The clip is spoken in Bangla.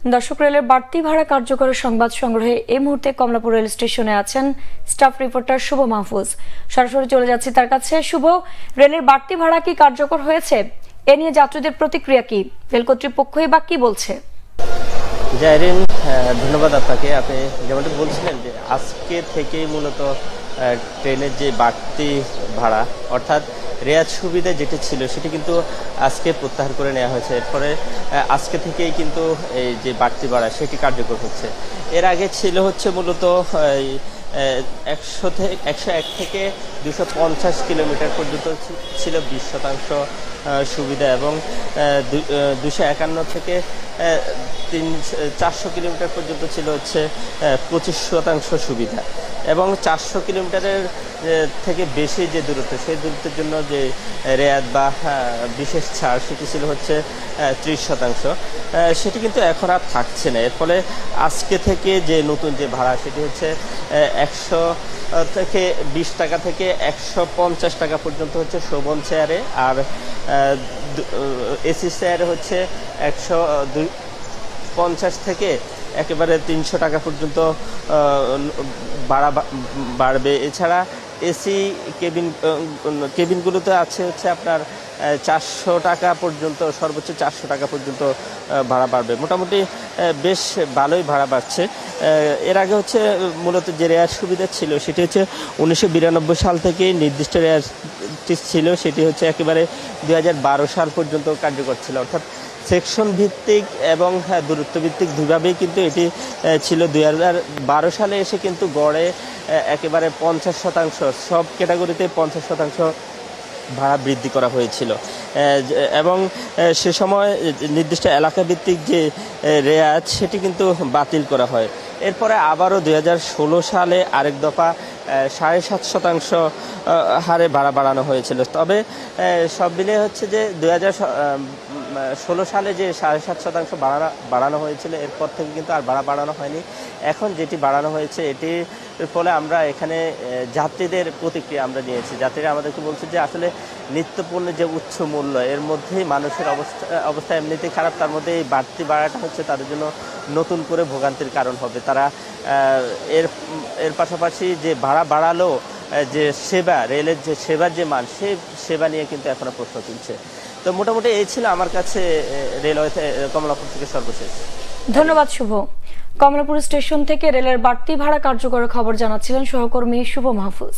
দর্শক, রেলের বাড়তি ভাড়া কার্যকরের সংবাদ সংগ্রহে এই মুহূর্তে কমলাপুর রেল স্টেশনে আছেন স্টাফ রিপোর্টার শুভ মাহফুজ। সরাসরি চলে যাচ্ছি তার কাছে। শুভ, রেলের বাড়তি ভাড়া কি কার্যকর হয়েছে? এ নিয়ে যাত্রীদের প্রতিক্রিয়া কি? রেল কর্তৃপক্ষই বা কি বলছে? জাইরিন, ধন্যবাদ আপনাকে। আপনি যেমনটা বলছিলেন যে আজকে থেকেই মূলত ট্রেনের যে বাড়তি ভাড়া অর্থাৎ রেয়াজ সুবিধা যেটি ছিল সেটি কিন্তু আজকে প্রত্যাহার করে নেওয়া হয়েছে। এরপরে আজকে থেকেই কিন্তু এই যে বাড়তি ভাড়া সেটি কার্যকর হচ্ছে। এর আগে ছিল হচ্ছে মূলত 101 থেকে 250 কিলোমিটার পর্যন্ত ছিল 20% সুবিধা এবং 251 থেকে 400 কিলোমিটার পর্যন্ত ছিল হচ্ছে 25% সুবিধা এবং 400 কিলোমিটারের থেকে বেশি যে দূরত্ব সেই দূরত্বের জন্য যে রেয়াত বা বিশেষ ছাড় সেটি ছিল হচ্ছে 30%। সেটি কিন্তু এখন আর থাকছে না। এর ফলে আজকে থেকে যে নতুন যে ভাড়া সেটি হচ্ছে 100 থেকে 20 টাকা থেকে 150 টাকা পর্যন্ত হচ্ছে শোভন চেয়ারে, আর এসি চেয়ারে হচ্ছে 150 থেকে একেবারে 300 টাকা পর্যন্ত ভাড়া বাড়বে। এছাড়া এসি কেবিনগুলোতে আছে হচ্ছে আপনার 400 টাকা পর্যন্ত, সর্বোচ্চ 400 টাকা পর্যন্ত ভাড়া বাড়বে। মোটামুটি বেশ ভালোই ভাড়া বাড়ছে। এর আগে হচ্ছে মূলত যে রেয়ার সুবিধা ছিল সেটি হচ্ছে 1992 সাল থেকে নির্দিষ্ট রেয়ার ছিল, সেটি হচ্ছে একেবারে 2012 সাল পর্যন্ত কার্যকর ছিল। অর্থাৎ সেকশন ভিত্তিক এবং দূরত্ব ভিত্তিক দুইভাবেই কিন্তু এটি ছিল। 2012 সালে এসে কিন্তু গড়ে একেবারে 50%, সব ক্যাটাগরিতে 50% ভাড়া বৃদ্ধি করা হয়েছিল এবং সে সময় নির্দিষ্ট এলাকা ভিত্তিক যে রেয়াত সেটি কিন্তু বাতিল করা হয়। এরপরে আবারও 2016 সালে আরেক দফা 7.5% হারে ভাড়া বাড়ানো হয়েছিল। তবে সব মিলিয়ে হচ্ছে যে 2016 সালে যে 7.5% বাড়ানো হয়েছিল এরপর থেকে কিন্তু আর ভাড়া বাড়ানো হয়নি। এখন যেটি বাড়ানো হয়েছে এটির ফলে আমরা এখানে যাত্রীদের প্রতিক্রিয়া আমরা নিয়েছি। যাত্রীরা আমাদেরকে বলছে যে আসলে নিত্যপণ্যের যে উচ্চ মূল্য এর মধ্যেই মানুষের অবস্থা এমনিতেই খারাপ, তার মধ্যে এই বাড়তি ভাড়াটা হচ্ছে তাদের জন্য নতুন করে ভোগান্তির কারণ হবে। তারা এর পাশাপাশি যে ভাড়া বাড়ালো যে সেবা, রেলের যে সেবার যে মান, সেই সেবা নিয়ে কিন্তু এখনো প্রশ্ন তুলছে। তো মোটামুটি এই ছিল আমার কাছে রেলওয়ে কমলাপুর থেকে সর্বশেষ। ধন্যবাদ শুভ। কমলাপুর স্টেশন থেকে রেলের বাড়তি ভাড়া কার্যকরের খবর জানাচ্ছিলেন সহকর্মী শুভ মাহফুজ।